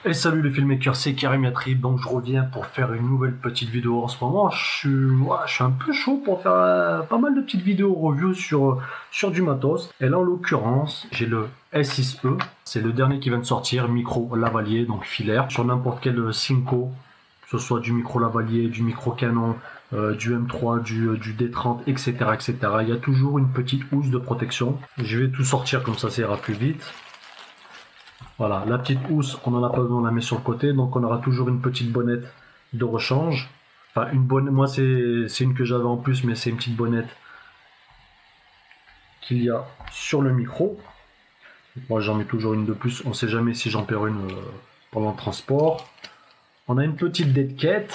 Et salut les filmmakers, c'est Karim Yatrib, donc je reviens pour faire une nouvelle petite vidéo en ce moment. Je suis un peu chaud pour faire pas mal de petites vidéos review sur du matos. Et là en l'occurrence, j'ai le S6E, c'est le dernier qui vient de sortir, micro lavalier, donc filaire, sur n'importe quel Synco, que ce soit du micro lavalier, du micro canon, du M3, du D30, etc., etc. Il y a toujours une petite housse de protection. Je vais tout sortir comme ça ira plus vite. Voilà, la petite housse, on n'en a pas besoin, on la met sur le côté, donc on aura toujours une petite bonnette de rechange. Enfin, une bonne, moi c'est une que j'avais en plus, mais c'est une petite bonnette qu'il y a sur le micro. Moi j'en mets toujours une de plus, on sait jamais si j'en perds une pendant le transport. On a une petite deadcat,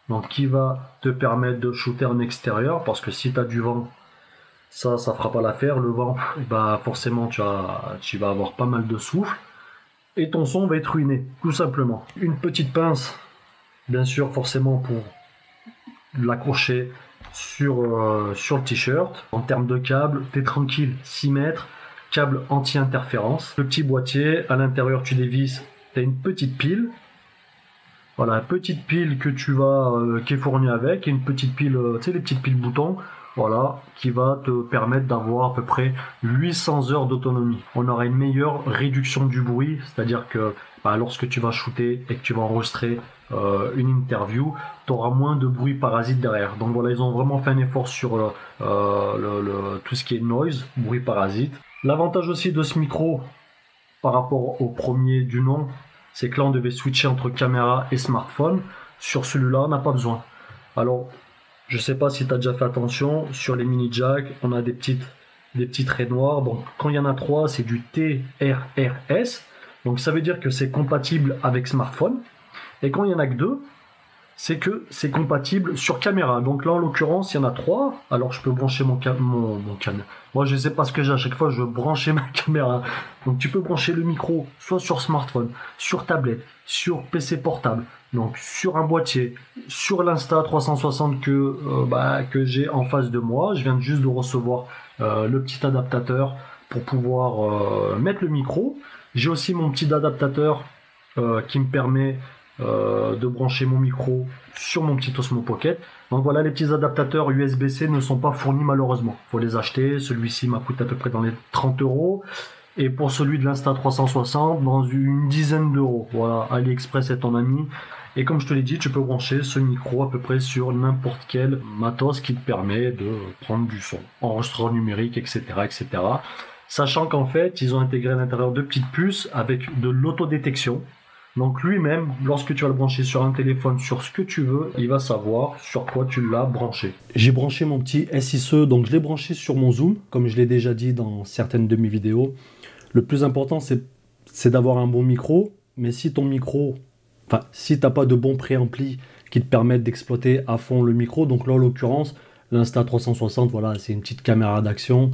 donc qui va te permettre de shooter en extérieur, parce que si tu as du vent, ça fera pas l'affaire. Le vent, bah forcément tu vas avoir pas mal de souffle. Et ton son va être ruiné, tout simplement. Une petite pince, bien sûr, forcément pour l'accrocher sur le t-shirt. En termes de câble, t'es tranquille, 6 mètres, câble anti-interférence. Le petit boîtier, à l'intérieur tu dévisses, t'as une petite pile. Voilà, petite pile qui est fournie avec, et une petite pile, tu sais, les petites piles boutons, voilà, qui va te permettre d'avoir à peu près 800 heures d'autonomie. On aura une meilleure réduction du bruit, c'est-à-dire que lorsque tu vas shooter et que tu vas enregistrer une interview, tu auras moins de bruit parasite derrière. Donc voilà, ils ont vraiment fait un effort sur tout ce qui est noise, bruit parasite. L'avantage aussi de ce micro par rapport au premier du nom, c'est que là on devait switcher entre caméra et smartphone. Sur celui-là, on n'a pas besoin. Alors, je sais pas si tu as déjà fait attention, sur les mini jack, on a des petits traits noirs. Donc quand il y en a 3, c'est du TRRS. Donc ça veut dire que c'est compatible avec smartphone. Et quand il y en a que 2, c'est que c'est compatible sur caméra. Donc là, en l'occurrence, il y en a 3. Alors je peux brancher mon caméra. Moi, je sais pas ce que j'ai à chaque fois, je veux brancher ma caméra. Donc tu peux brancher le micro soit sur smartphone, sur tablette, sur PC portable, donc sur un boîtier, sur l'Insta 360 que j'ai en face de moi. Je viens juste de recevoir le petit adaptateur pour pouvoir mettre le micro. J'ai aussi mon petit adaptateur qui me permet de brancher mon micro sur mon petit Osmo Pocket. Donc voilà, les petits adaptateurs USB-C ne sont pas fournis malheureusement. Il faut les acheter. Celui-ci m'a coûté à peu près dans les 30 euros. Et pour celui de l'Insta 360, dans une dizaine d'euros. Voilà, AliExpress est ton ami. Et comme je te l'ai dit, tu peux brancher ce micro à peu près sur n'importe quel matos qui te permet de prendre du son, enregistreur numérique, etc., etc. Sachant qu'en fait, ils ont intégré à l'intérieur deux petites puces avec de l'autodétection. Donc lui-même, lorsque tu vas le brancher sur un téléphone, sur ce que tu veux, il va savoir sur quoi tu l'as branché. J'ai branché mon petit S6E, donc je l'ai branché sur mon Zoom, comme je l'ai déjà dit dans certaines de mes vidéos. Le plus important, c'est d'avoir un bon micro, mais si ton micro, si tu n'as pas de bon préampli qui te permettent d'exploiter à fond le micro, donc là en l'occurrence, l'Insta 360, voilà, c'est une petite caméra d'action,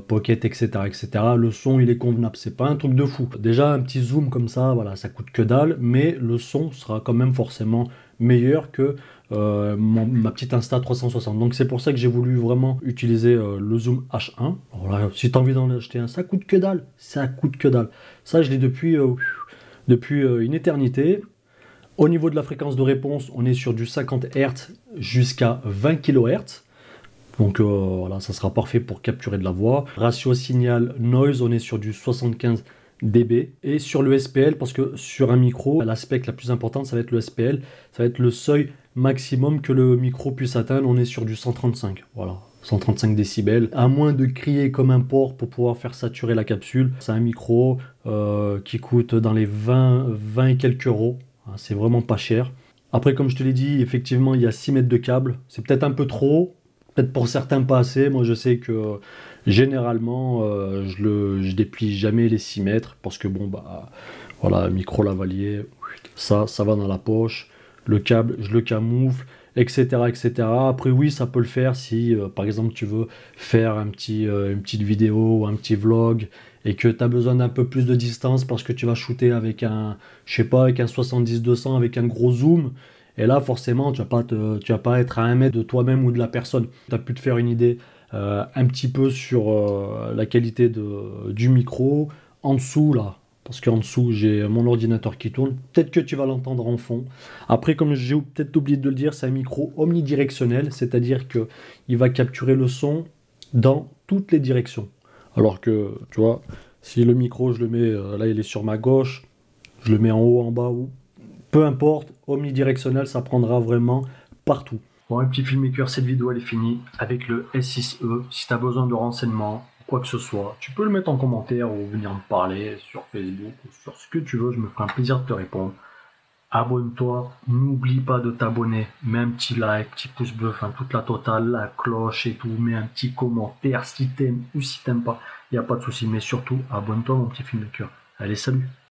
pocket, etc., etc. Le son, il est convenable, c'est pas un truc de fou. Déjà, un petit zoom comme ça, voilà, ça coûte que dalle, mais le son sera quand même forcément meilleur que ma petite Insta 360. Donc c'est pour ça que j'ai voulu vraiment utiliser le zoom H1. Voilà, si tu as envie d'en acheter un, ça coûte que dalle, ça coûte que dalle. Ça, je l'ai depuis une éternité. Au niveau de la fréquence de réponse, on est sur du 50 Hz jusqu'à 20 kHz. Donc voilà, ça sera parfait pour capturer de la voix. Ratio signal noise, on est sur du 75 dB. Et sur le SPL, parce que sur un micro, l'aspect la plus importante, ça va être le SPL. Ça va être le seuil maximum que le micro puisse atteindre. On est sur du 135. Voilà. 135 décibels, à moins de crier comme un porc pour pouvoir faire saturer la capsule. C'est un micro qui coûte dans les 20 et quelques euros. C'est vraiment pas cher. Après, comme je te l'ai dit, effectivement, il y a 6 mètres de câble. C'est peut-être un peu trop, peut-être pour certains pas assez. Moi, je sais que généralement, je déplie jamais les 6 mètres parce que bon, voilà, micro lavalier, ça va dans la poche. Le câble, je le camoufle, etc., etc. Après, oui, ça peut le faire si, par exemple, tu veux faire une petite vidéo ou un petit vlog et que tu as besoin d'un peu plus de distance parce que tu vas shooter avec je sais pas, avec un 70-200, avec un gros zoom. Et là, forcément, tu vas pas être à 1 mètre de toi-même ou de la personne. Tu as pu te faire une idée un petit peu sur la qualité du micro. En dessous, là, parce qu'en dessous, j'ai mon ordinateur qui tourne. Peut-être que tu vas l'entendre en fond. Après, comme j'ai peut-être oublié de le dire, c'est un micro omnidirectionnel, c'est-à-dire que il va capturer le son dans toutes les directions. Alors que, tu vois, si le micro, je le mets, là, il est sur ma gauche, je le mets en haut, en bas, ou peu importe, omnidirectionnel, ça prendra vraiment partout. Bon, un petit filmmaker, cette vidéo elle est finie avec le S6E. Si tu as besoin de renseignements, quoi que ce soit, tu peux le mettre en commentaire ou venir me parler sur Facebook ou sur ce que tu veux, je me ferai un plaisir de te répondre. Abonne-toi, n'oublie pas de t'abonner, mets un petit like, petit pouce bleu, enfin toute la totale, la cloche et tout, mets un petit commentaire si t'aimes ou si t'aimes pas, il n'y a pas de souci, mais surtout abonne-toi mon petit filmmaker. Allez, salut!